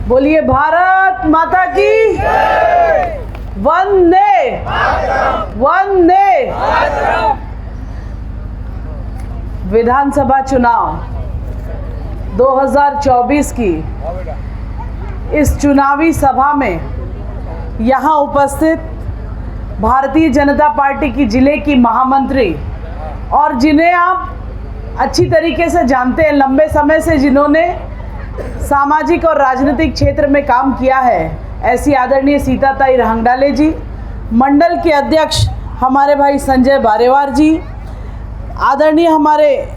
बोलिए भारत माता की वंदे वंदे। विधानसभा चुनाव 2024 की इस चुनावी सभा में यहाँ उपस्थित भारतीय जनता पार्टी की जिले की महामंत्री और जिन्हें आप अच्छी तरीके से जानते हैं, लंबे समय से जिन्होंने सामाजिक और राजनीतिक क्षेत्र में काम किया है, ऐसी आदरणीय सीताताई रहंगडाले जी, मंडल के अध्यक्ष हमारे भाई संजय बारेवार जी, आदरणीय हमारे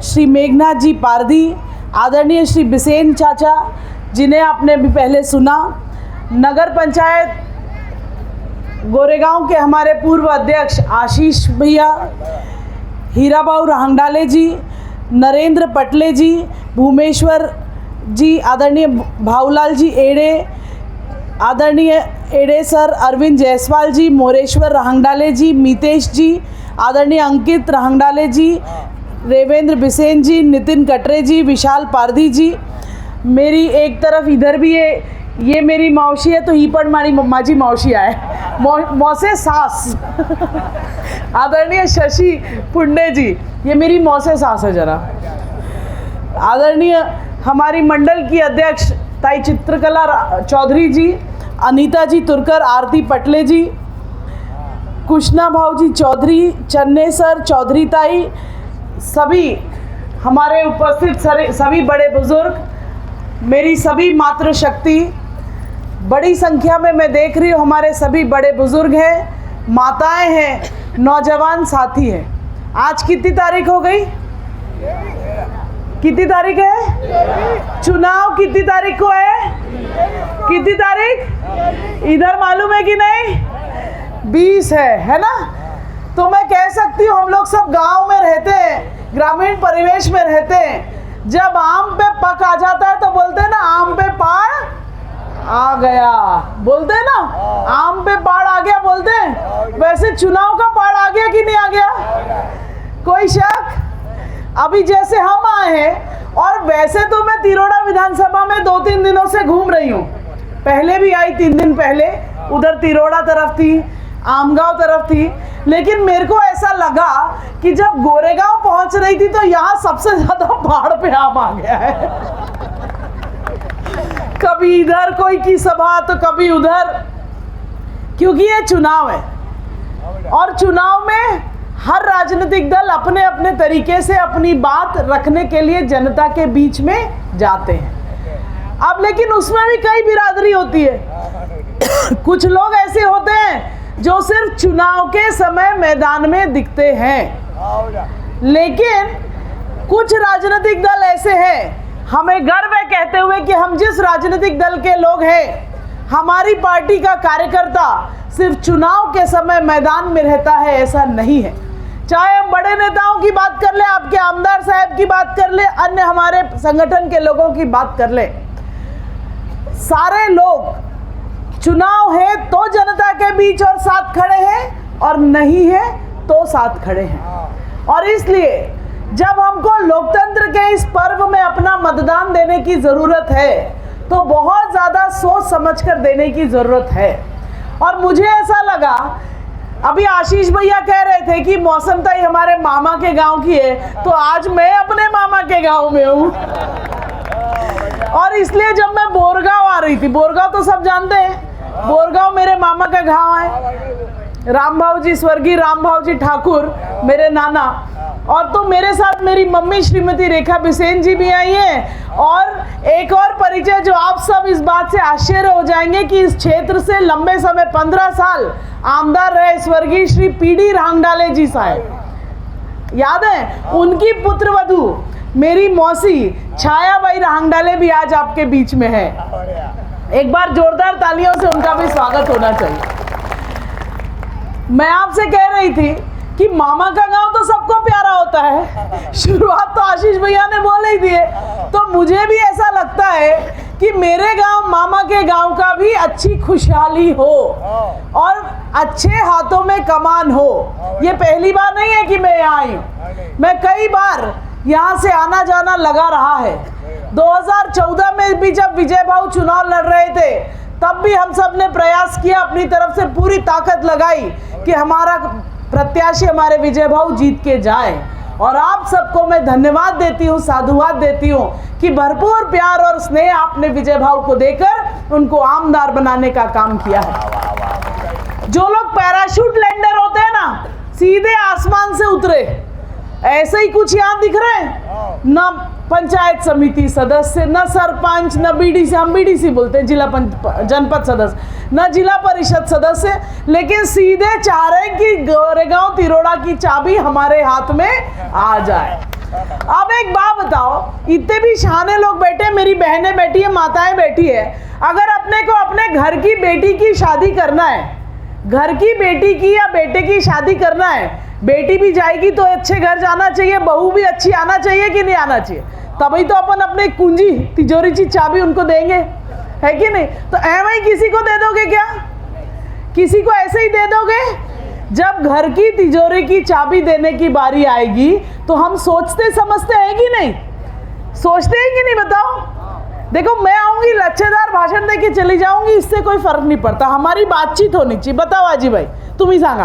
श्री मेघनाथ जी पारदी, आदरणीय श्री बिसेन चाचा जिन्हें आपने भी पहले सुना, नगर पंचायत गोरेगांव के हमारे पूर्व अध्यक्ष आशीष भैया, हीराबाऊ रहंगडाले जी, नरेंद्र पटले जी, भूमेश्वर जी, आदरणीय भाऊलाल जी एड़े, आदरणीय एड़े सर, अरविंद जायसवाल जी, मोरेश्वर रहंगडाले जी, मितेश जी, आदरणीय अंकित रहंगडाले जी, रेवेंद्र बिसेन जी, नितिन कटरे जी, विशाल पारदी जी, मेरी एक तरफ इधर भी है, ये मेरी मौसी है तो ही पर मारी माझी मौसी आए मौसे सास आदरणीय शशि पुंडे जी, ये मेरी मौसे सास है जरा। आदरणीय हमारी मंडल की अध्यक्ष ताई चित्रकला चौधरी जी, अनीता जी तुरकर, आरती पटले जी, कुशना भाव जी चौधरी, चन्ने सर, चौधरी ताई, सभी हमारे उपस्थित सभी बड़े बुजुर्ग, मेरी सभी मातृशक्ति, बड़ी संख्या में मैं देख रही हूँ हमारे सभी बड़े बुजुर्ग हैं, माताएं हैं, नौजवान साथी हैं। आज कितनी तारीख हो गई? कितनी तारीख है? चुनाव कितनी तारीख को है? कितनी तारीख इधर मालूम है कि नहीं? 20 है ना? तो मैं कह सकती हूँ हम लोग सब गांव में रहते हैं, ग्रामीण परिवेश में रहते हैं। जब आम पे पक आ जाता है तो बोलते हैं ना, आम पे पाड़ आ गया, बोलते हैं ना, आम पे पाड़ आ गया बोलते हैं। वैसे चुनाव का पाड़ आ गया कि नहीं आ गया? कोई शक? अभी जैसे हम आए हैं, और वैसे तो मैं तिरोड़ा विधानसभा में 2-3 दिनों से घूम रही हूँ, पहले भी आई 3 दिन पहले, उधर तिरोड़ा तरफ थी, आमगांव तरफ थी, लेकिन मेरे को ऐसा लगा कि जब गोरेगांव पहुंच रही थी तो यहाँ सबसे ज्यादा पहाड़ पे आम आ गया है कभी इधर कोई की सभा तो कभी उधर, क्योंकि ये चुनाव है और चुनाव में हर राजनीतिक दल अपने अपने तरीके से अपनी बात रखने के लिए जनता के बीच में जाते हैं। अब लेकिन उसमें भी कई बिरादरी होती है कुछ लोग ऐसे होते हैं जो सिर्फ चुनाव के समय मैदान में दिखते हैं, लेकिन कुछ राजनीतिक दल ऐसे हैं, हमें गर्व है कहते हुए कि हम जिस राजनीतिक दल के लोग हैं, हमारी पार्टी का कार्यकर्ता सिर्फ चुनाव के समय मैदान में रहता है, ऐसा नहीं है। चाहे हम बड़े नेताओं की बात कर ले, आपके आमदार साहब की बात कर ले, अन्य हमारे संगठन के लोगों की बात कर ले, सारे लोग चुनाव है तो जनता के बीच और साथ खड़े हैं, और नहीं है तो साथ खड़े हैं। और इसलिए जब हमको लोकतंत्र के इस पर्व में अपना मतदान देने की ज़रूरत है तो बहुत ज़्यादा सोच समझकर देने की ज़रूरत है। और मुझे ऐसा लगा, अभी आशीष भैया कह रहे थे कि मौसम ताई हमारे मामा के गांव की है, तो आज मैं अपने मामा के गांव में हूँ और इसलिए जब मैं बोरगांव आ रही थी, बोरगांव तो सब जानते हैं, बोरगांव मेरे मामा का गांव है, रामभाव जी, स्वर्गीय रामभाव जी ठाकुर मेरे नाना, और तो मेरे साथ मेरी मम्मी श्रीमती रेखा बिसेन जी भी आई हैं। और एक और परिचय जो आप सब इस बात से आश्चर्य हो जाएंगे कि इस क्षेत्र से लंबे समय 15 साल आमदार रहे स्वर्गीय श्री पीडी रहंगडाले जी साहब, याद है? उनकी पुत्रवधू मेरी मौसी छायाबाई रहंगडाले भी आज आपके बीच में है। एक बार जोरदार तालियों से उनका भी स्वागत होना चाहिए। मैं आपसे कह रही थी कि मामा का गांव तो सबको प्यारा होता है, शुरुआत तो आशीष भैया ने बोल ही दिए, तो मुझे भी ऐसा लगता है कि मेरे गांव मामा के गांव का भी अच्छी खुशहाली हो और अच्छे हाथों में कमान हो। ये पहली बार नहीं है कि मैं यहाँ आई हूँ, मैं कई बार यहाँ से आना जाना लगा रहा है। 2014 में भी जब विजय भाऊ चुनाव लड़ रहे थे तब भी हम सब ने प्रयास किया, अपनी तरफ से पूरी ताकत लगाई कि हमारा प्रत्याशी हमारे विजय भाऊ जीत के जाए। और आप सबको मैं धन्यवाद देती हूँ, साधुवाद देती हूँ कि भरपूर प्यार और स्नेह आपने विजय भाऊ को देकर उनको आमदार बनाने का काम किया है। जो लोग पैराशूट लैंडर होते हैं ना, सीधे आसमान से उतरे, ऐसे ही कुछ यहाँ दिख रहे हैं। न पंचायत समिति सदस्य, न सरपंच, न बीडीसी, हम बीडीसी बोलते हैं, जनपद सदस्य, न जिला परिषद सदस्य, लेकिन सीधे चाह रहे हैं कि गोरेगांव तिरोड़ा की चाबी हमारे हाथ में आ जाए। अब एक बात बताओ, इतने भी शाने लोग बैठे, मेरी बहनें बैठी है, माताएं बैठी है, अगर अपने को अपने घर की बेटी की शादी करना है, घर की बेटी की या बेटे की शादी करना है, बेटी भी जाएगी तो अच्छे घर जाना चाहिए, बहू भी अच्छी आना चाहिए कि नहीं आना चाहिए, तभी तो अपन अपने कुंजी तिजोरी की चाबी उनको देंगे, है कि नहीं। तो ऐसे ही किसी को दे दोगे क्या? किसी को ऐसे ही दे दोगे? जब घर की तिजोरी की चाबी देने की बारी आएगी तो हम सोचते समझते हैं कि नहीं? सोचते हैं कि नहीं, बताओ। देखो, मैं आऊंगी लच्छेदार भाषण दे के चली जाऊंगी, इससे कोई फर्क नहीं पड़ता, हमारी बातचीत होनी चाहिए। बताओ आजी भाई, तुम ही सांगा,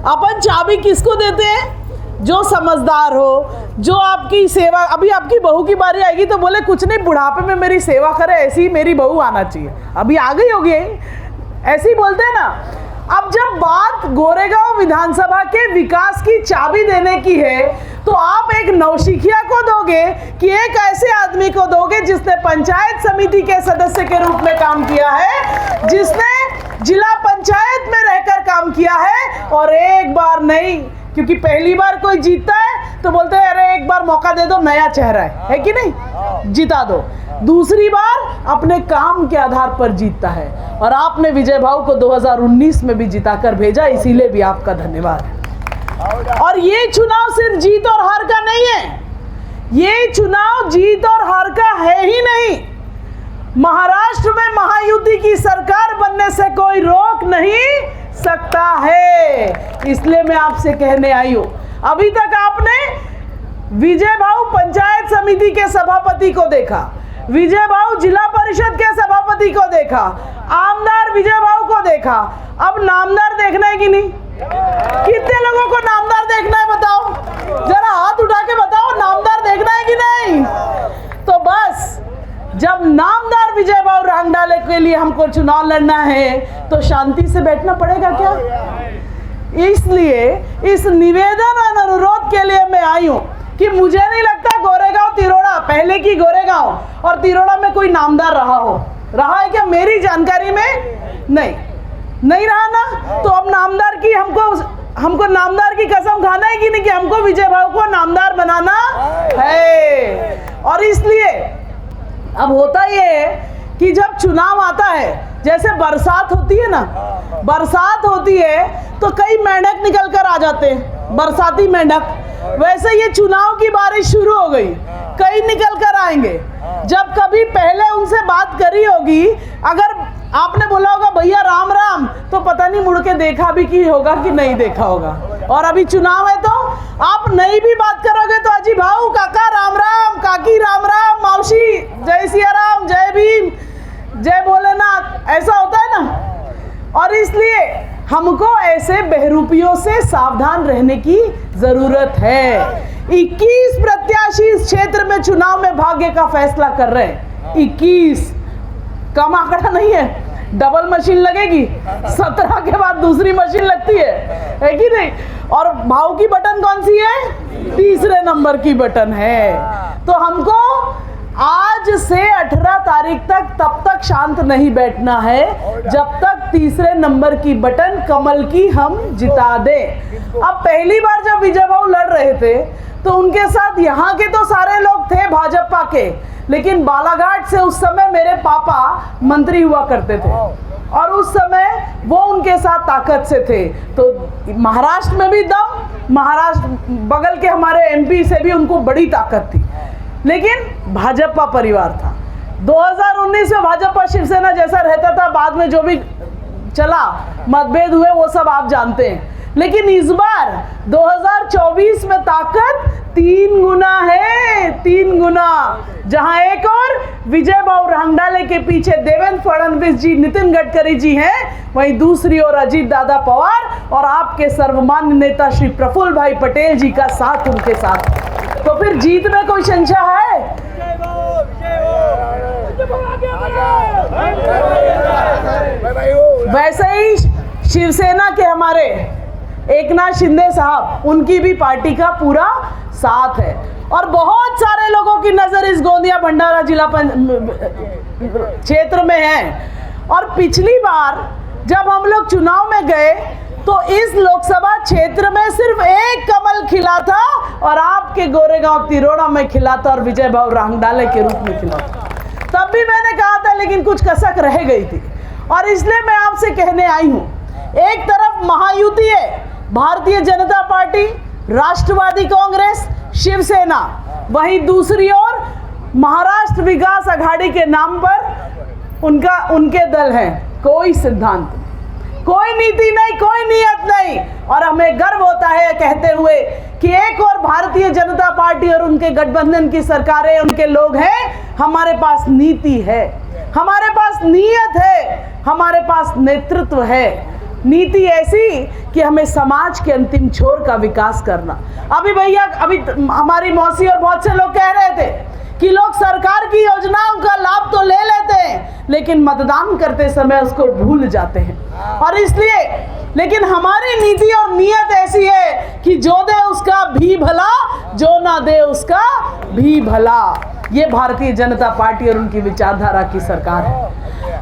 अपन चाबी किसको देते हैं? जो समझदार हो, जो आपकी सेवा, अभी आपकी बहू की बारी आएगी तो बोले कुछ नहीं, बुढ़ापे में मेरी सेवा करे, ऐसी ही मेरी बहू आना चाहिए, अभी आ गई होगी, ऐसे ही बोलते हैं ना। अब जब बात गोरेगांव विधानसभा के विकास की चाबी देने की है तो आप एक नौसिखिया को दोगे कि एक ऐसे आदमी को दोगे जिसने पंचायत समिति के सदस्य के रूप में काम किया है, जिसने जिला पंचायत में रहकर काम किया है, और एक बार नहीं, क्योंकि पहली बार कोई जीतता है तो बोलते हैं अरे एक बार मौका दे दो, नया चेहरा है कि नहीं, जिता दो। दूसरी बार अपने काम के आधार पर जीतता है, और आपने विजय भाऊ को 2019 में भी जिताकर भेजा, इसीलिए भी आपका धन्यवाद। और ये चुनाव सिर्फ जीत और हार का नहीं है, ये चुनाव जीत और हार का है ही नहीं, महाराष्ट्र में महायुति की सरकार बनने से कोई रोक नहीं सकता है। इसलिए मैं आपसे कहने आई हूं, अभी तक आपने विजय भाऊ पंचायत समिति के सभापति को देखा, विजय भाऊ जिला परिषद के सभापति को देखा, आमदार विजय भाऊ को देखा, अब नामदार देखना है कि नहीं? कितने लोगों को नामदार देखना है बताओ, जरा हाथ उठा के बताओ, नामदार देखना है कि नहीं? तो बस जब नामदार विजय भाऊ रांगडाले के लिए हमको चुनाव लड़ना है तो शांति से बैठना पड़ेगा क्या? इसलिए इस निवेदन और अनुरोध के लिए मैं आई हूं कि मुझे नहीं लगता गोरेगांव तिरोड़ा, पहले की गोरेगांव और तिरोड़ा में कोई नामदार रहा है क्या? मेरी जानकारी में नहीं रहा ना। तो अब नामदार की हमको नामदार की कसम खाना है कि नहीं कि हमको विजय भाऊ को नामदार बनाना है। और इसलिए अब होता ये है कि जब चुनाव आता है, जैसे बरसात होती है ना, बरसात होती है तो कई मेंढक निकल कर आ जाते हैं, बरसाती मेंढक, वैसे ये चुनाव की बारिश शुरू हो गई, कई निकल कर आएंगे। जब कभी पहले उनसे बात करी होगी, अगर आपने बोला होगा भैया राम राम, तो पता नहीं मुड़ के देखा भी कि होगा कि नहीं देखा होगा। और अभी चुनाव है तो आप नहीं भी बात करोगे तो अजी भाऊ, काका राम राम, काकी राम राम, मौसी जय सिया राम, जय भीम, जय भोलेनाथ, ऐसा होता है ना। और इसलिए हमको ऐसे बहरूपियों से सावधान रहने की जरूरत है। 21 प्रत्याशी इस क्षेत्र में चुनाव में भाग्य का फैसला कर रहे हैं। 21 कम आंकड़ा नहीं है, डबल मशीन लगेगी, 17 के बाद दूसरी मशीन लगती है कि नहीं? और भाव की बटन कौन सी है? तीसरे नंबर की बटन है। तो हमको आज से 18 तारीख तक तब तक शांत नहीं बैठना है जब तक तीसरे नंबर की बटन कमल की हम जिता दें। अब पहली बार जब विजय भाऊ लड़ रहे थे तो उनके साथ यहाँ के तो सारे लोग थे भाजपा के, लेकिन बालाघाट से उस समय मेरे पापा मंत्री हुआ करते थे और उस समय वो उनके साथ ताकत से थे। तो महाराष्ट्र में भी दम, महाराष्ट्र बगल के हमारे एमपी से भी उनको बड़ी ताकत थी, लेकिन भाजपा परिवार था। 2019 में भाजपा शिवसेना जैसा रहता था, बाद में जो भी चला मतभेद हुए वो सब आप जानते हैं। लेकिन इस बार 2024 में ताकत 3 गुना है, 3 गुना। जहां एक और विजय भाऊ रंगडाले के पीछे देवेंद्र फडणवीस जी, नितिन गडकरी जी हैं, वहीं दूसरी ओर अजीत दादा पवार और आपके सर्वमान्य नेता श्री प्रफुल्ल भाई पटेल जी का साथ उनके साथ। तो फिर जीत में कोई संशय है? वैसे ही शिवसेना के हमारे एकनाथ शिंदे साहब, उनकी भी पार्टी का पूरा साथ है और बहुत सारे लोगों की नजर इस गोंदिया भंडारा जिला क्षेत्र में है। और पिछली बार जब हम लोग चुनाव में गए तो इस लोकसभा क्षेत्र में सिर्फ एक कमल खिला था और आपके गोरेगांव तिरोड़ा में खिला था और विजय भाऊ रंगडाले के रूप में खिला था। तब भी मैंने कहा था, लेकिन कुछ कसक रह गई थी और इसलिए मैं आपसे कहने आई हूं, एक तरफ महायुति है, भारतीय जनता पार्टी, राष्ट्रवादी कांग्रेस, शिवसेना, वहीं दूसरी ओर महाराष्ट्र विकास आघाड़ी के नाम पर उनके दल हैं। कोई सिद्धांत, कोई नीति नहीं, कोई नियत नहीं। और हमें गर्व होता है कहते हुए कि एक और भारतीय जनता पार्टी और उनके गठबंधन की सरकारें, उनके लोग हैं। हमारे पास नीति है, हमारे पास नियत है, हमारे पास नेतृत्व है। नीति ऐसी कि हमें समाज के अंतिम छोर का विकास करना। अभी हमारी मौसी और बहुत से लोग कह रहे थे कि लोग सरकार की योजनाओं का लाभ तो ले लेते हैं, लेकिन मतदान करते समय उसको भूल जाते हैं। और इसलिए, लेकिन हमारी नीति और नियत ऐसी है कि जो दे उसका भी भला, जो ना दे उसका भी भला। ये भारतीय जनता पार्टी और उनकी विचारधारा की सरकार है।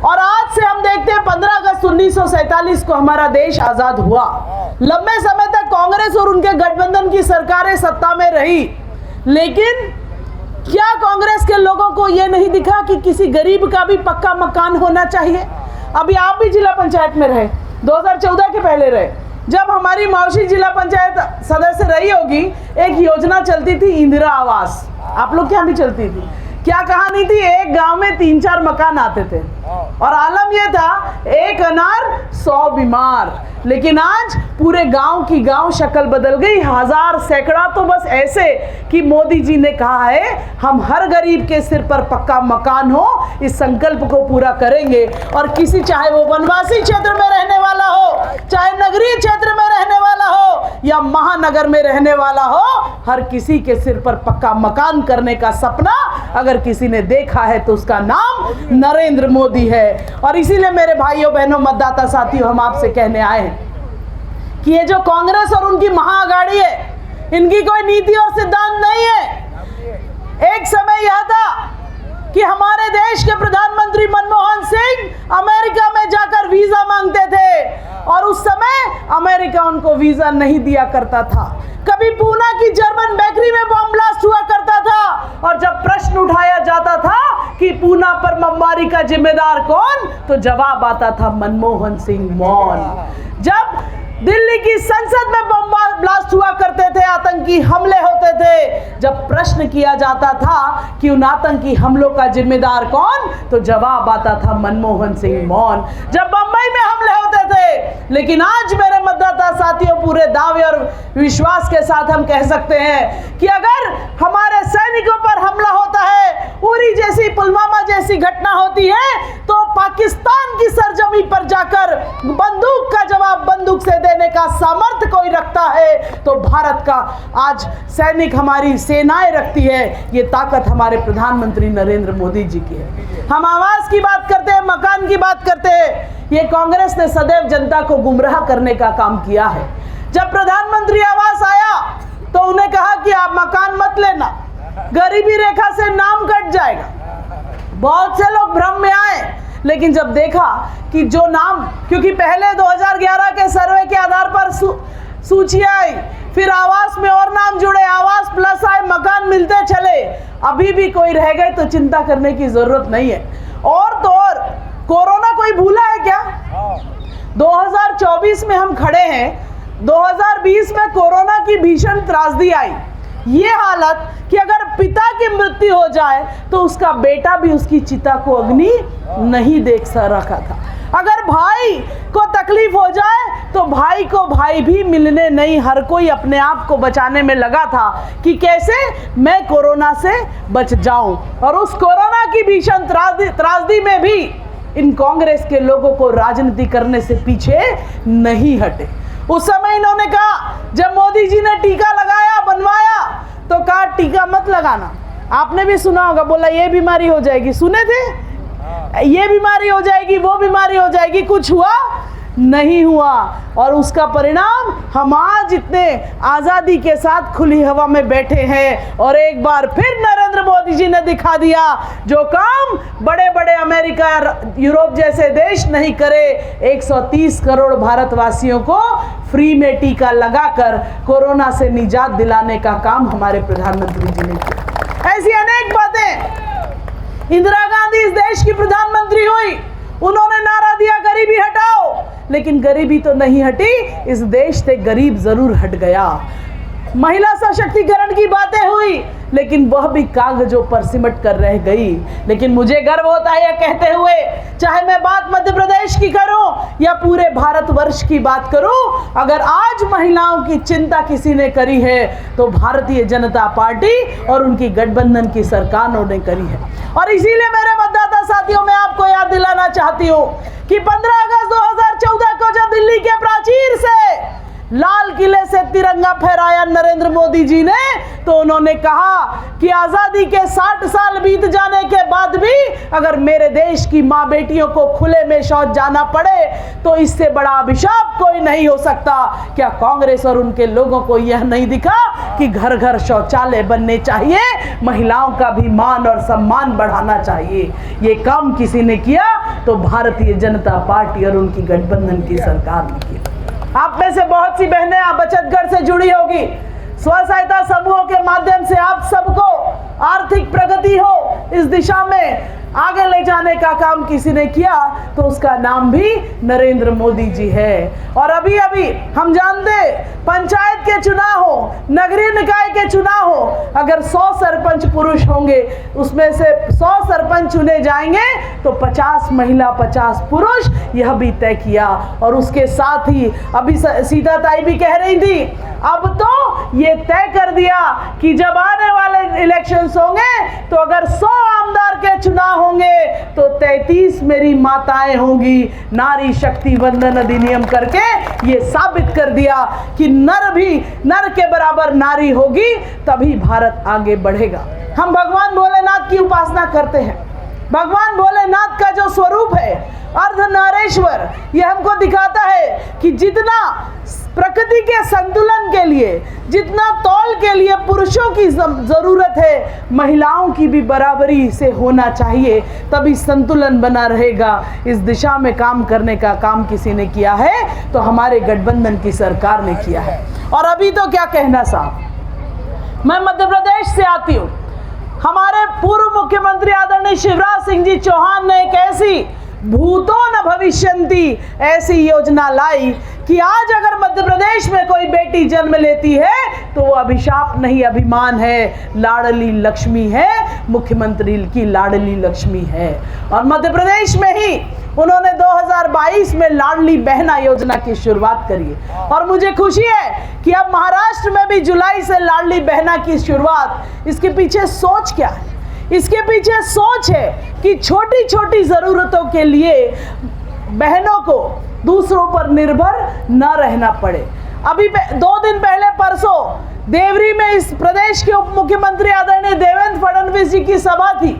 और आज से हम देखते हैं 15 अगस्त 1947 को हमारा देश आजाद हुआ। लंबे समय तक कांग्रेस और उनके गठबंधन की सरकारें सत्ता में रही, लेकिन क्या कांग्रेस के लोगों को यह नहीं दिखा कि किसी गरीब का भी पक्का मकान होना चाहिए? अभी आप भी जिला पंचायत में रहे, 2014 के पहले रहे, जब हमारी मौसी जिला पंचायत सदस्य रही होगी, एक योजना चलती थी इंदिरा आवास। आप लोग के यहाँ भी चलती थी। क्या कहानी थी? एक गांव में 3-4 मकान आते थे और आलम यह था, एक अनार 100 बीमार। लेकिन आज पूरे गांव की गांव शक्ल बदल गई। हजार सैकड़ा तो बस ऐसे कि मोदी जी ने कहा है हम हर गरीब के सिर पर पक्का मकान हो, इस संकल्प को पूरा करेंगे। और किसी, चाहे वो वनवासी क्षेत्र में रहने वाला हो, चाहे नगरीय क्षेत्र में रहने वाला हो या महानगर में रहने वाला हो, हर किसी के सिर पर पक्का मकान करने का सपना अगर किसी ने देखा है तो उसका नाम नरेंद्र मोदी है। और इसीलिए मेरे भाइयों बहनों मतदाता साथियों, हम आपसे कहने आए हैं कि ये जो कांग्रेस और उनकी महाअघाड़ी है, इनकी कोई नीति और सिद्धांत नहीं है। एक समय यह था कि हमारे देश के प्रधानमंत्री मनमोहन सिंह अमेरिका में जाकर वीजा मांगते थे और उस समय अमेरिका उनको वीजा नहीं दिया करता था। कभी पूना की जर्मन बेकरी में बम ब्लास्ट हुआ करता था और जब प्रश्न उठाया जाता था कि पूना पर बमबारी का जिम्मेदार कौन, तो जवाब आता था मनमोहन सिंह मौन। जब दिल्ली की संसद में बम ब्लास्ट हुआ करते थे, आतंकी हमले होते थे, जब प्रश्न किया जाता था कि उन आतंकी हमलों का जिम्मेदार कौन, तो जवाब आता था मनमोहन सिंह मौन। जब बंबई में हमले होते थे, लेकिन आज मेरे मतदाता साथियों, पूरे दावे और विश्वास के साथ हम कह सकते हैं कि अगर हमारे सैनिकों पर हमला होता है, उरी जैसी, पुलवामा जैसी घटना होती है, तो पाकिस्तान की सरजमी पर जाकर बंदूक का जवाब बंदूक से देने का सामर्थ्य कोई रखता है तो भारत का आज सैनिक, हमारी सेनाएं रखती है। ये ताकत हमारे प्रधानमंत्री नरेंद्र मोदी जी की है। हम आवास की बात करते हैं, मकान की बात करते हैं, ये कांग्रेस ने सदैव जनता को गुमराह करने का काम किया है। जब प्रधानमंत्री आवास आया तो उन्हें कहा कि आप मकान मत लेना, गरीबी रेखा से नाम कट जाएगा। बहुत से लोग भ्रम में आए, लेकिन जब देखा कि जो नाम, क्योंकि पहले 2011 के सर्वे के आधार पर सूची आई, फिर आवास में और नाम जुड़े, आवास प्लस आए, मकान मिलते चले, अभी भी कोई रह गए तो चिंता करने की जरूरत नहीं है। और तो और, कोरोना कोई भूला है क्या? 2024 में हम खड़े हैं, 2020 में कोरोना की भीषण त्रासदी आई। ये हालत कि अगर पिता की मृत्यु हो जाए तो उसका बेटा भी उसकी चिता को अग्नि नहीं देख रखा था। अगर भाई को तकलीफ हो जाए तो भाई को भाई भी मिलने नहीं, हर कोई अपने आप को बचाने में लगा था कि कैसे मैं कोरोना से बच जाऊं। और उस कोरोना की भीषण त्रासदी में भी इन कांग्रेस के लोगों को राजनीति करने से पीछे नहीं हटे। उस समय इन्होंने कहा, जब मोदी जी ने टीका लगाया बनवाया तो कहा टीका मत लगाना। आपने भी सुना होगा, बोला ये बीमारी हो जाएगी, सुने थे, ये बीमारी हो जाएगी, वो बीमारी हो जाएगी, कुछ हुआ नहीं हुआ। और उसका परिणाम हम आज इतने आज़ादी के साथ खुली हवा में बैठे हैं। और एक बार फिर नरेंद्र मोदी जी ने दिखा दिया, जो काम बड़े बड़े अमेरिका यूरोप जैसे देश नहीं करे, 130 करोड़ भारतवासियों को फ्री में टीका लगाकर कोरोना से निजात दिलाने का काम हमारे प्रधानमंत्री जी ने किया। ऐसी अनेक बातें। इंदिरा गांधी इस देश की प्रधानमंत्री हुई, उन्होंने नारा दिया गरीबी हटाओ, लेकिन गरीबी तो नहीं हटी, इस देश से गरीब जरूर हट गया। महिला सशक्तिकरण की बातें हुई, लेकिन वह भी कागजों पर सिमट कर रह गई। लेकिन मुझे गर्व होता है यह कहते हुए, चाहे मैं बात मध्य प्रदेश की करूं या पूरे भारतवर्ष की बात करूं, अगर आज महिलाओं की चिंता किसी ने करी है तो भारतीय जनता पार्टी और उनकी गठबंधन की सरकारों ने करी है। और इसीलिए मेरे मतदाता साथियों, मैं आपको याद दिलाना चाहती हूं कि 15 अगस्त 2014 को जब दिल्ली के प्राचीर से लाल किले से तिरंगा फहराया नरेंद्र मोदी जी ने, तो उन्होंने कहा कि आजादी के 60 साल बीत जाने के बाद भी अगर मेरे देश की मां बेटियों को खुले में शौच जाना पड़े तो इससे बड़ा अभिशाप कोई नहीं हो सकता। क्या कांग्रेस और उनके लोगों को यह नहीं दिखा कि घर घर शौचालय बनने चाहिए, महिलाओं का भी मान और सम्मान बढ़ाना चाहिए? ये काम किसी ने किया तो भारतीय जनता पार्टी और उनकी गठबंधन की सरकार ने किया। आप में से बहुत सी बहनें आप बचत घर से जुड़ी होगी, स्व सहायता समूहों के माध्यम से आप सबको आर्थिक प्रगति हो, इस दिशा में आगे ले जाने का काम किसी ने किया तो उसका नाम भी नरेंद्र मोदी जी है। और अभी अभी हम जानते, पंचायत के चुनाव हो, नगरीय निकाय के चुनाव हो, अगर 100 सरपंच पुरुष होंगे, उसमें से 100 सरपंच चुने जाएंगे तो 50 महिला 50 पुरुष, यह भी तय किया। और उसके साथ ही अभी सीता ताई भी कह रही थी, अब तो ये तय कर दिया कि जब आने वाले इलेक्शंस होंगे तो अगर 100 आमदार के चुनाव होंगे तो 33 मेरी माताएं होंगी। नारी शक्ति वंदन अधिनियम करके ये साबित कर दिया कि नर के बराबर नारी होगी, तभी भारत आगे बढ़ेगा। हम भगवान भोलेनाथ की उपासना करते हैं। भगवान भोलेनाथ का जो स्वरूप है अर्धनारेश्वर, यह हमको दिखाता है कि जितना प्रकृति के संतुलन के लिए, जितना तौल के लिए पुरुषों की जरूरत है, महिलाओं की भी बराबरी से होना चाहिए, तभी संतुलन बना रहेगा। इस दिशा में काम करने का काम किसी ने किया है तो हमारे गठबंधन की सरकार ने किया है। और अभी तो क्या कहना साहब, मैं मध्य प्रदेश से आती हूँ। हमारे पूर्व मुख्यमंत्री आदरणीय शिवराज सिंह जी चौहान ने एक ऐसी भूतो न भविष्यन्ति ऐसी योजना लाई कि आज अगर मध्य प्रदेश में कोई बेटी जन्म लेती है तो वो अभिशाप नहीं, अभिमान है। लाडली लक्ष्मी है, मुख्यमंत्री की लाडली लक्ष्मी है। और मध्य प्रदेश में ही उन्होंने 2022 में लाडली बहना योजना की शुरुआत करी है। और मुझे खुशी है कि अब महाराष्ट्र में भी जुलाई से लाडली बहना की शुरुआत। इसके पीछे सोच क्या है? इसके पीछे सोच है कि छोटी छोटी ज़रूरतों के लिए बहनों को दूसरों पर निर्भर न रहना पड़े। अभी 2 दिन पहले परसों देवरी में इस प्रदेश के उप मुख्यमंत्री आदरणीय देवेंद्र फडणवीस जी की सभा थी।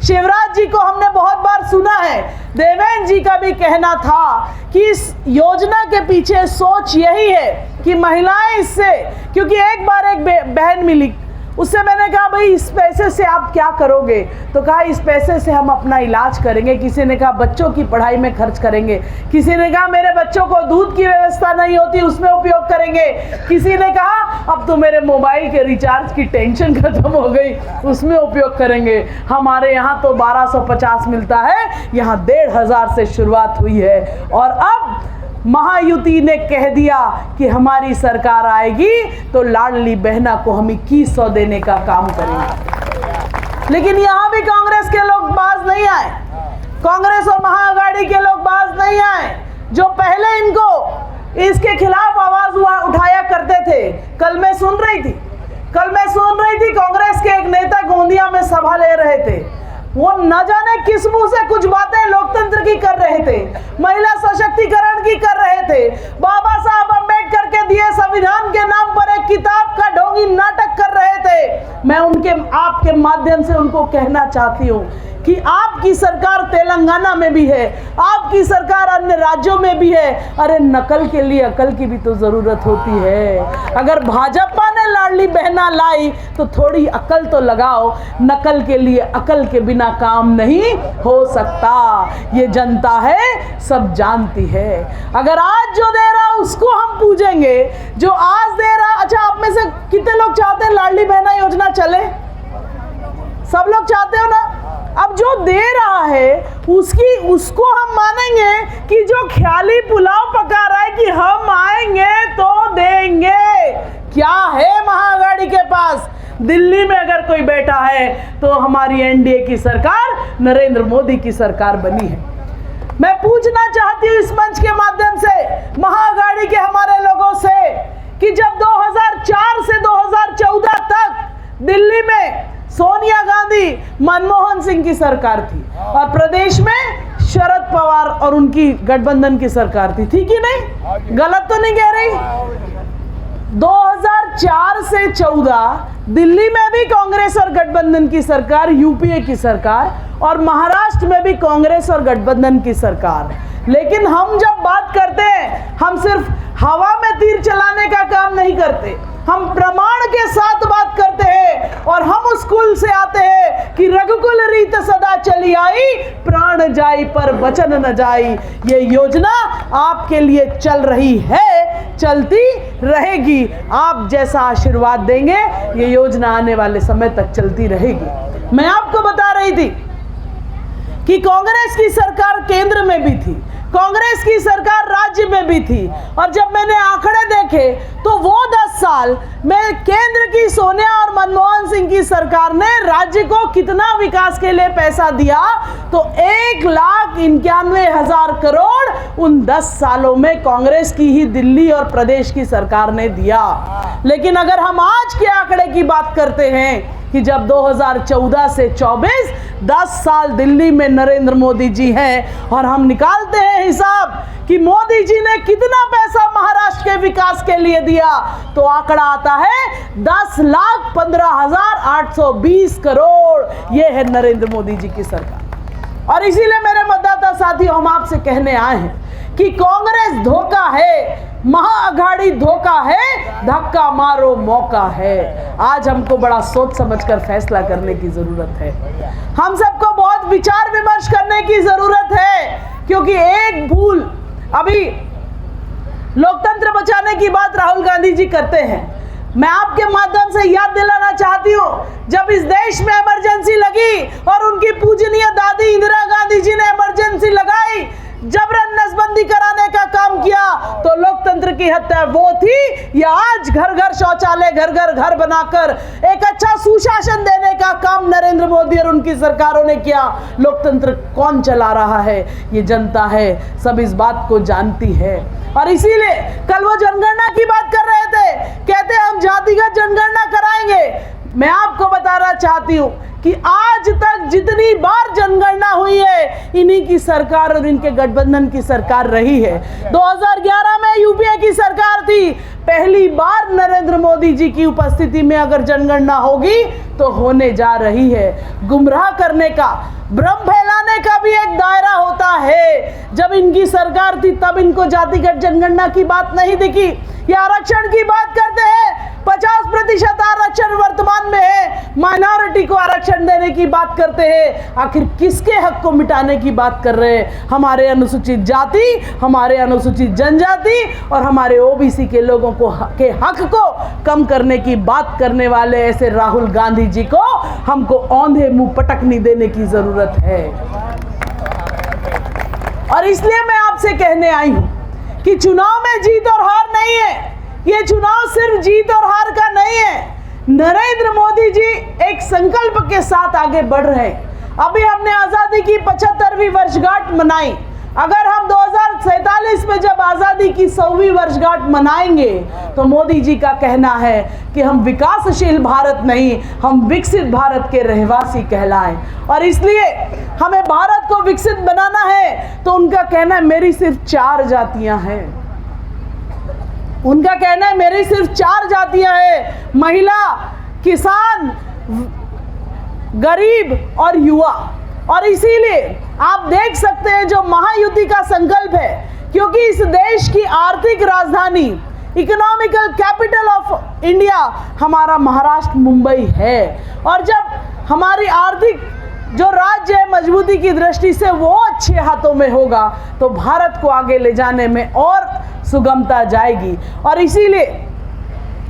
शिवराज जी को हमने बहुत बार सुना है, देवेंद्र जी का भी कहना था कि इस योजना के पीछे सोच यही है कि महिलाएं इससे, क्योंकि एक बार एक बहन मिली, उससे मैंने कहा भाई इस पैसे से आप क्या करोगे? तो कहा इस पैसे से हम अपना इलाज करेंगे। किसी ने कहा बच्चों की पढ़ाई में खर्च करेंगे। किसी ने कहा मेरे बच्चों को दूध की व्यवस्था नहीं होती, उसमें उपयोग करेंगे। किसी ने कहा अब तो मेरे मोबाइल के रिचार्ज की टेंशन खत्म हो गई, उसमें उपयोग करेंगे। हमारे यहाँ तो 1250 मिलता है, यहाँ 1500 से शुरुआत हुई है। और अब महायुति ने कह दिया कि हमारी सरकार आएगी तो लाडली बहना को हम 2100 देने का काम करेंगे। लेकिन यहाँ भी कांग्रेस के लोग बाज नहीं आए, कांग्रेस और महाअघाड़ी के लोग बाज नहीं पहले इनको इसके खिलाफ आवाज उठाया करते थे। कल मैं सुन रही थी कांग्रेस के एक नेता गोंदिया में सभा ले रहे थे। वो न जाने किस मुंह से कुछ बातें लोकतंत्र की कर रहे थे, महिला सशक्तिकरण की कर रहे थे, बाबा साहब अम्बेडकर के दिए संविधान के नाम पर एक किताब का ढोंगी नाटक कर रहे थे। मैं आपके माध्यम से उनको कहना चाहती हूँ कि आपकी सरकार तेलंगाना में भी है, आपकी सरकार अन्य राज्यों में भी है। अरे नकल के लिए अकल की भी तो जरूरत होती है। अगर भाजपा ने लाडली बहना लाई तो थोड़ी अकल तो लगाओ। नकल के लिए अकल के बिना काम नहीं हो सकता, ये जनता है, सब जानती है। अगर आज जो दे रहा उसको हम पूजेंगे, जो आज दे रहा। अच्छा, आप में से कितने लोग चाहते हैं लाडली बहना योजना चले? सब लोग चाहते हो ना? अब जो दे रहा है उसको हम मानेंगे कि जो ख्याली पुलाव पका रहा है कि हम आएंगे तो देंगे। क्या है महाअघाड़ी के पास? दिल्ली में अगर कोई बैठा है तो हमारी एनडीए की सरकार नरेंद्र मोदी की सरकार बनी है। मैं पूछना चाहती हूँ इस मंच के माध्यम से महाअघाड़ी के हमारे लोगों से कि जब 2004 से 2014 तक दिल्ली में सोनिया गांधी, मनमोहन सिंह की सरकार थी और प्रदेश में शरद पवार और उनकी गठबंधन की सरकार थी कि नहीं? गलत तो नहीं कह रही? 2004 से 14 दिल्ली में भी कांग्रेस और गठबंधन की सरकार, यूपीए की सरकार, और महाराष्ट्र में भी कांग्रेस और गठबंधन की सरकार। लेकिन हम जब बात करते हैं, हम सिर्फ हवा में तीर चलाने का काम नहीं करते, हम प्रमाण के साथ बात करते हैं। और हम उस कुल से आते हैं कि रघुकुल रीत सदा चली आई, प्राण जाई पर वचन न जाई। ये योजना आपके लिए चल रही है, चलती रहेगी। आप जैसा आशीर्वाद देंगे ये योजना आने वाले समय तक चलती रहेगी। मैं आपको बता रही थी कि कांग्रेस की सरकार केंद्र में भी थी, कांग्रेस की सरकार राज्य में भी थी, और जब मैंने आंकड़े देखे तो वो 10 साल में केंद्र की सोनिया और मनमोहन सिंह की सरकार ने राज्य को कितना विकास के लिए पैसा दिया, तो 1,91,000 करोड़ उन 10 सालों में कांग्रेस की ही दिल्ली और प्रदेश की सरकार ने दिया। लेकिन अगर हम आज के आंकड़े की बात करते हैं कि जब 2014 से 24 10 साल दिल्ली में नरेंद्र मोदी जी हैं, और हम निकालते हैं हिसाब कि मोदी जी ने कितना पैसा महाराष्ट्र के विकास के लिए दिया, तो आंकड़ा आता है 10,15,820 करोड़। ये है नरेंद्र मोदी जी की सरकार। और इसीलिए मेरे मतदाता साथियों, हम आपसे कहने आए हैं कि कांग्रेस धोखा है, महाअघाड़ी धोखा है, धक्का मारो मौका है। आज हमको बड़ा सोच समझकर फैसला करने की जरूरत है। हम सबको बहुत विचार विमर्श करने की जरूरत है, क्योंकि एक भूल, अभी लोकतंत्र बचाने की बात राहुल गांधी जी करते हैं। मैं आपके माध्यम से याद दिलाना चाहती हूँ, जब इस देश में इमरजेंसी लगी और उनकी पूजनीय दादी इंदिरा गांधी जी ने इमरजेंसी लगाई, जबरन नसबंदी कराने का काम किया, तो लोकतंत्र की हत्या वो थी या आज घर घर शौचालय, घर घर बनाकर एक अच्छा सुशासन देने का काम नरेंद्र मोदी और उनकी सरकारों ने किया। लोकतंत्र कौन चला रहा है? ये जनता है, सब इस बात को जानती है। और इसीलिए कल वो जनगणना की बात कर रहे थे, कहते हम जातिगत जनगणना कराएंगे। मैं आपको बताना चाहती हूँ कि आज तक जितनी बार जनगणना हुई है, इन्हीं की सरकार और इनके गठबंधन की सरकार रही है। 2011 में यूपीए की सरकार थी। पहली बार नरेंद्र मोदी जी की उपस्थिति में अगर जनगणना होगी तो होने जा रही है। गुमराह करने का, भ्रम फैलाने का भी एक दायरा होता है। जब इनकी सरकार थी तब इनको जातिगत जनगणना की बात नहीं दिखी। ये आरक्षण की बात करते हैं, 50% आरक्षण वर्तमान में है, माइनॉरिटी को आरक्षण देने की बात करते हैं। आखिर किसके हक को मिटाने की बात कर रहे हैं? हमारे अनुसूचित जाति, हमारे अनुसूचित जनजाति और हमारे ओबीसी के लोगों को के हक को कम करने की बात करने वाले ऐसे राहुल गांधी जी को हमको औंधे मुंह पटकनी देने की जरूरत है। और इसलिए मैं आपसे कहने आई हूं कि चुनाव में जीत और हार नहीं है। ये चुनाव सिर्फ जीत और हार का नहीं है। नरेंद्र मोदी जी एक संकल्प के साथ आगे बढ़ रहे हैं। अभी हमने आजादी की 75वीं वर्षगांठ मनाई। अगर हम 2047 में जब आज़ादी की 100वीं वर्षगांठ मनाएंगे तो मोदी जी का कहना है कि हम विकासशील भारत नहीं, हम विकसित भारत के रहवासी कहलाएं। और इसलिए हमें भारत को विकसित बनाना है। तो उनका कहना है मेरी सिर्फ 4 जातियां हैं। उनका कहना है मेरी सिर्फ 4 जातियां हैं, महिला, किसान, गरीब और युवा। और इसीलिए आप देख सकते हैं जो महायुति का संकल्प है, क्योंकि इस देश की आर्थिक राजधानी, इकोनॉमिकल कैपिटल ऑफ इंडिया हमारा महाराष्ट्र मुंबई है। और जब हमारी आर्थिक जो राज्य है मजबूती की दृष्टि से वो अच्छे हाथों में होगा तो भारत को आगे ले जाने में और सुगमता जाएगी। और इसीलिए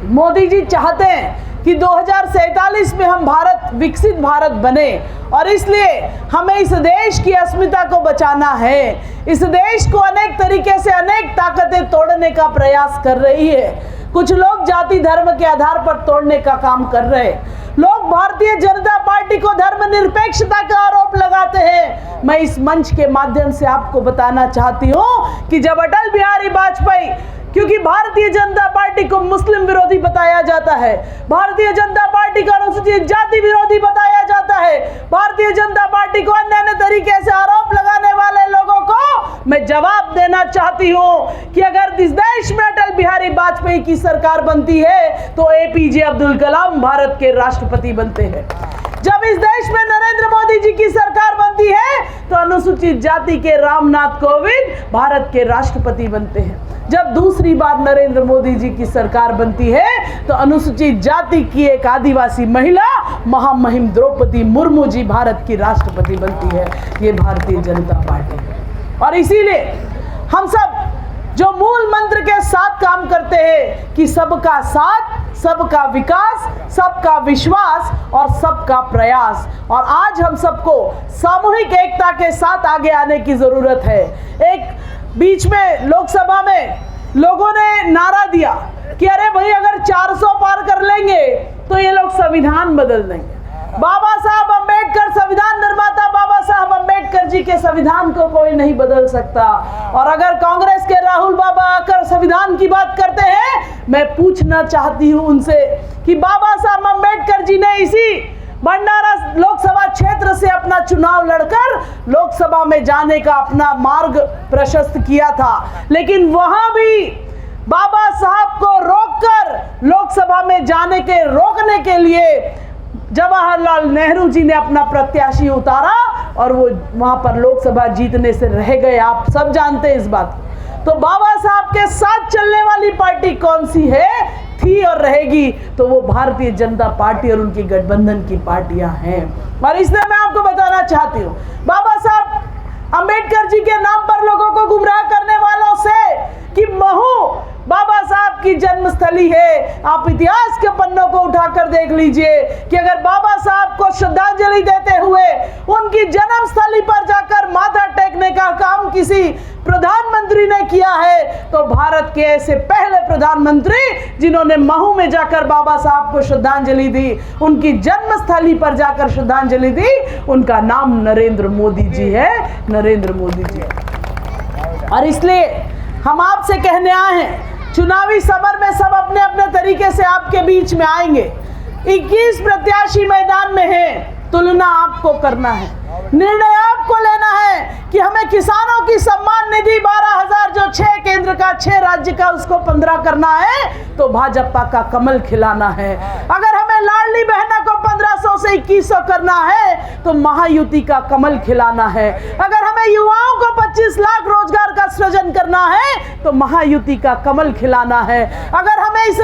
मोदी जी चाहते हैं कि 2047 में हम विकसित भारत बने। और इसलिए हमें इस देश की अस्मिता को बचाना है। इस देश को अनेक तरीके से अनेक ताकतें तोड़ने का प्रयास कर रही है। कुछ लोग जाति धर्म के आधार पर तोड़ने का काम कर रहे हैं। लोग भारतीय जनता पार्टी को धर्मनिरपेक्षता का आरोप लगाते हैं। मैं इस मंच के माध्यम से आपको बताना चाहती हूं कि जब अटल बिहारी वाजपेयी, क्योंकि भारतीय जनता पार्टी को मुस्लिम विरोधी बताया जाता है, भारतीय जनता पार्टी को अनुसूचित जाति विरोधी बताया जाता है, भारतीय जनता पार्टी को अन्य अन्य तरीके से आरोप लगाने वाले लोगों को मैं जवाब देना चाहती हूं कि अगर इस देश में अटल बिहारी वाजपेयी की सरकार बनती है तो एपीजे अब्दुल कलाम भारत के राष्ट्रपति बनते हैं। जब इस देश में नरेंद्र मोदी जी की सरकार बनती है तो अनुसूचित जाति के रामनाथ कोविंद भारत के राष्ट्रपति बनते हैं। जब दूसरी बार नरेंद्र मोदी जी की सरकार बनती है तो अनुसूचित जाति की एक आदिवासी महिला महामहिम द्रौपदी मुर्मू जी भारत की राष्ट्रपति बनती है। ये भारतीय जनता पार्टी है। और इसीलिए हम सब जो मूल मंत्र के साथ काम करते हैं कि सबका साथ, सबका विकास, सबका विश्वास और सबका प्रयास। और आज हम सबको सामूहिक एकता के साथ आगे आने की जरूरत है। एक बीच में लोकसभा में लोगों ने नारा दिया कि अरे भाई अगर 400 पार कर लेंगे तो ये लोग संविधान बदल देंगे। बाबा साहब अंबेडकर, संविधान निर्माता बाबा साहब अंबेडकर जी के संविधान को कोई नहीं बदल सकता। और अगर कांग्रेस के राहुल बाबा आकर संविधान की बात करते हैं, मैं पूछना चाहती हूं उनसे कि बाबा साहब अंबेडकर जी ने इसी भंडारा लोकसभा क्षेत्र से अपना चुनाव लड़कर लोकसभा में जाने का अपना मार्ग प्रशस्त किया था, लेकिन वहां भी बाबा साहब को रोककर लोकसभा में जाने के रोकने के लिए जवाहरलाल नेहरू जी ने अपना प्रत्याशी उतारा और वो वहां पर लोकसभा जीतने से रह गए। आप सब जानते हैं इस बात को। तो बाबा साहब के साथ चलने वाली पार्टी कौन सी है, थी और रहेगी, तो वो भारतीय जनता पार्टी और उनकी गठबंधन की पार्टियां हैं। और इसलिए मैं आपको बताना चाहती हूँ, बाबा साहब अंबेडकर जी के नाम पर लोगों को गुमराह करने वालों से कि महू बाबा साहब की जन्मस्थली है। आप इतिहास के पन्नों को उठाकर देख लीजिए कि अगर बाबा साहब को श्रद्धांजलि देते हुए उनकी जन्मस्थली पर जाकर माथा टेकने का काम किसी प्रधानमंत्री ने किया है तो भारत के ऐसे पहले प्रधानमंत्री जिन्होंने महू में जाकर बाबा साहब को श्रद्धांजलि दी, उनकी जन्मस्थली पर जाकर श्रद्धांजलि दी, उनका नाम नरेंद्र मोदी जी है, नरेंद्र मोदी जी। और इसलिए हम आपसे कहने आए हैं, चुनावी समर में सब अपने अपने तरीके से आपके बीच में आएंगे। 21 प्रत्याशी मैदान में हैं, तुलना आपको करना है, निर्णय आपको लेना है कि हमें किसानों की सम्मान निधि 12,000 जो 6 केंद्र का 6 राज्य का उसको 15 करना है तो भाजपा का कमल खिलाना है। अगर हमें लाडली बहना को 1500 से 2100 करना है तो महायुति का कमल खिलाना है। अगर हमें युवाओं को 25 लाख रोजगार का सृजन करना है तो महायुति का कमल खिलाना है। अगर हमें इस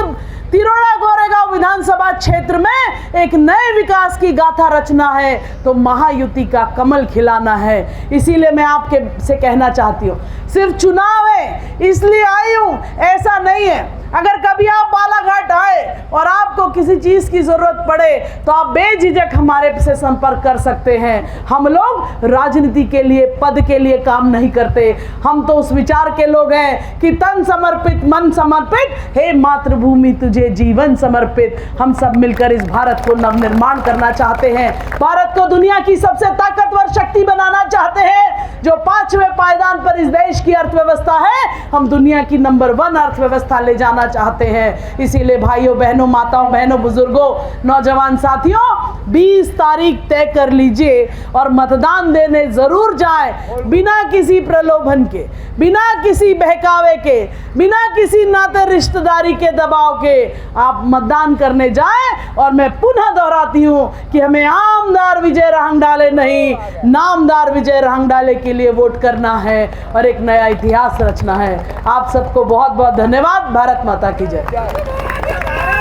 तिरोड़ा गोरेगांव विधानसभा क्षेत्र में एक नए विकास की गाथा रचना है तो महायुति का कमल खिलाना है। इसीलिए मैं आपके से कहना चाहती हूँ, सिर्फ चुनाव है इसलिए आई हूँ ऐसा नहीं है। अगर कभी आप बालाघाट आए और आपको किसी चीज़ की ज़रूरत पड़े तो आप बेझिझक हमारे से संपर्क कर सकते हैं। हम लोग राजनीति के लिए, पद के लिए काम नहीं करते। हम तो उस विचार के लोग हैं कि तन समर्पित, मन समर्पित, हे मातृभूमि तुझे जीवन समर्पित। हम सब मिलकर इस भारत को नवनिर्माण करना चाहते हैं, भारत को दुनिया की सबसे ताकतवर शक्ति बनाना चाहते हैं। जो 5वें पायदान पर इस देश की अर्थव्यवस्था है, हम दुनिया की नंबर 1 अर्थव्यवस्था ले जाना चाहते हैं। इसीलिए भाइयों बहनों, माताओं बहनों, बुजुर्गों, नौजवान साथियों, 20 तारीख तय कर लीजिए और मतदान देने जरूर जाएं, बिना किसी प्रलोभन के, बिना किसी बहकावे के, बिना किसी नाते रिश्तेदारी के दबाव के आप मतदान करने जाएं। और मैं पुनः दोहराती हूं कि हमें आमदार विजय रहंगडाले नहीं, नामदार विजय रहंगडाले के लिए वोट करना है और एक नया इतिहास रचना है। आप सबको बहुत बहुत धन्यवाद। भारत माता की जय।